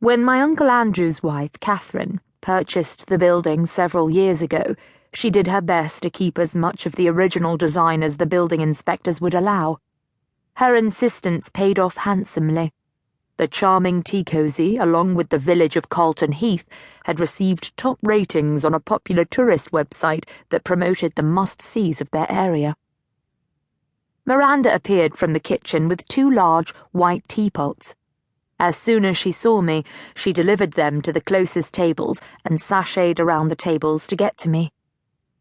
When my Uncle Andrew's wife, Catherine, purchased the building several years ago, she did her best to keep as much of the original design as the building inspectors would allow. Her insistence paid off handsomely. The charming tea cosy, along with the village of Carlton Heath, had received top ratings on a popular tourist website that promoted the must-sees of their area. Miranda appeared from the kitchen with 2 large, white teapots. As soon as she saw me, she delivered them to the closest tables and sashayed around the tables to get to me.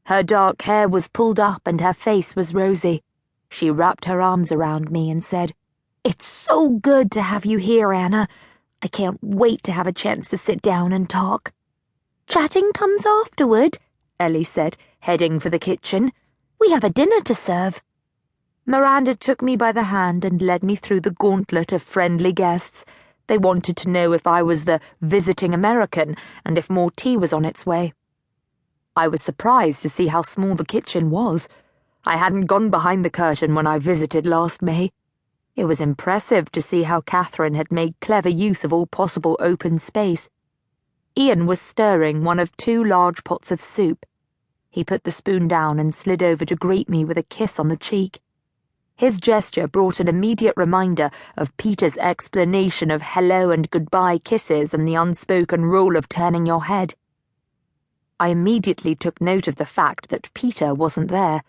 Her dark hair was pulled up and her face was rosy. She wrapped her arms around me and said, "It's so good to have you here, Anna. I can't wait to have a chance to sit down and talk." "Chatting comes afterward," Ellie said, heading for the kitchen. "We have a dinner to serve." Miranda took me by the hand and led me through the gauntlet of friendly guests. They wanted to know if I was the visiting American and if more tea was on its way. I was surprised to see how small the kitchen was. I hadn't gone behind the curtain when I visited last May. It was impressive to see how Catherine had made clever use of all possible open space. Ian was stirring one of 2 large pots of soup. He put the spoon down and slid over to greet me with a kiss on the cheek. His gesture brought an immediate reminder of Peter's explanation of hello and goodbye kisses and the unspoken rule of turning your head. I immediately took note of the fact that Peter wasn't there.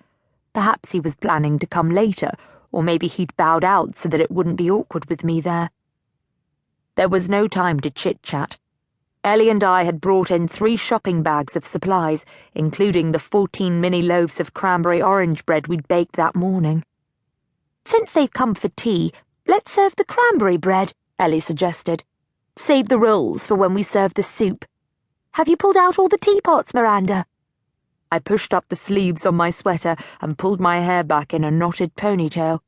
Perhaps he was planning to come later, or maybe he'd bowed out so that it wouldn't be awkward with me there. There was no time to chit-chat. Ellie and I had brought in 3 shopping bags of supplies, including the 14 mini loaves of cranberry orange bread we'd baked that morning. "Since they've come for tea, let's serve the cranberry bread," Ellie suggested. "Save the rolls for when we serve the soup. Have you pulled out all the teapots, Miranda?" I pushed up the sleeves on my sweater and pulled my hair back in a knotted ponytail.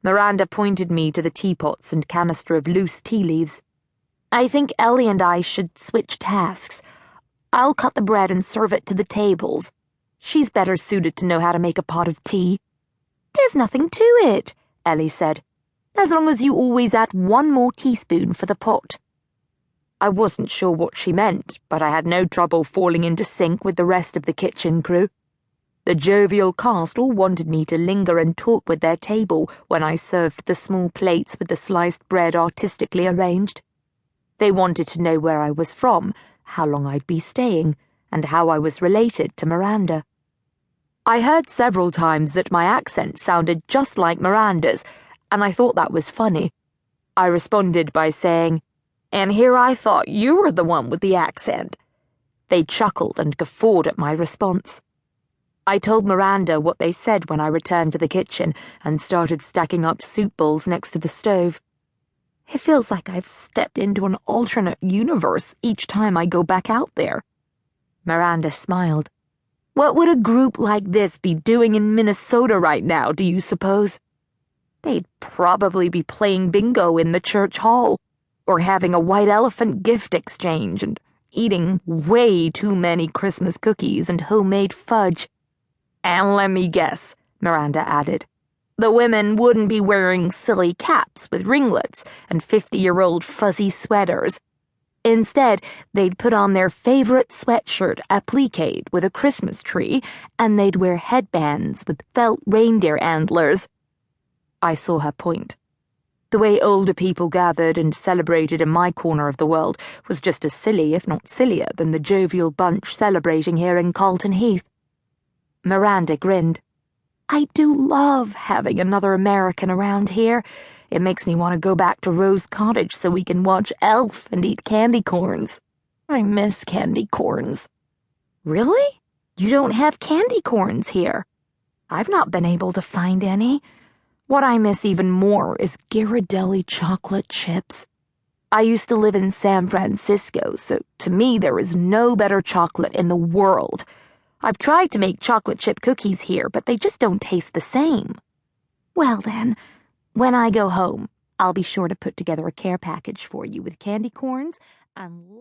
Miranda pointed me to the teapots and canister of loose tea leaves. "I think Ellie and I should switch tasks. I'll cut the bread and serve it to the tables. She's better suited to know how to make a pot of tea." "There's nothing to it," Ellie said, "as long as you always add 1 more teaspoon for the pot." I wasn't sure what she meant, but I had no trouble falling into sync with the rest of the kitchen crew. The jovial cast all wanted me to linger and talk with their table when I served the small plates with the sliced bread artistically arranged. They wanted to know where I was from, how long I'd be staying, and how I was related to Miranda. I heard several times that my accent sounded just like Miranda's, and I thought that was funny. I responded by saying, "And here I thought you were the one with the accent." They chuckled and guffawed at my response. I told Miranda what they said when I returned to the kitchen and started stacking up soup bowls next to the stove. "It feels like I've stepped into an alternate universe each time I go back out there." Miranda smiled. "What would a group like this be doing in Minnesota right now, do you suppose? They'd probably be playing bingo in the church hall, or having a white elephant gift exchange and eating way too many Christmas cookies and homemade fudge. And let me guess," Miranda added, "the women wouldn't be wearing silly caps with ringlets and 50-year-old fuzzy sweaters. Instead, they'd put on their favorite sweatshirt appliqued with a Christmas tree, and they'd wear headbands with felt reindeer antlers." I saw her point. The way older people gathered and celebrated in my corner of the world was just as silly, if not sillier, than the jovial bunch celebrating here in Carlton Heath. Miranda grinned. "I do love having another American around here. It makes me want to go back to Rose Cottage so we can watch Elf and eat candy corns. I miss candy corns." "Really? You don't have candy corns here?" "I've not been able to find any. What I miss even more is Ghirardelli chocolate chips. I used to live in San Francisco, so to me there is no better chocolate in the world. I've tried to make chocolate chip cookies here, but they just don't taste the same." "Well then, when I go home, I'll be sure to put together a care package for you with candy corns and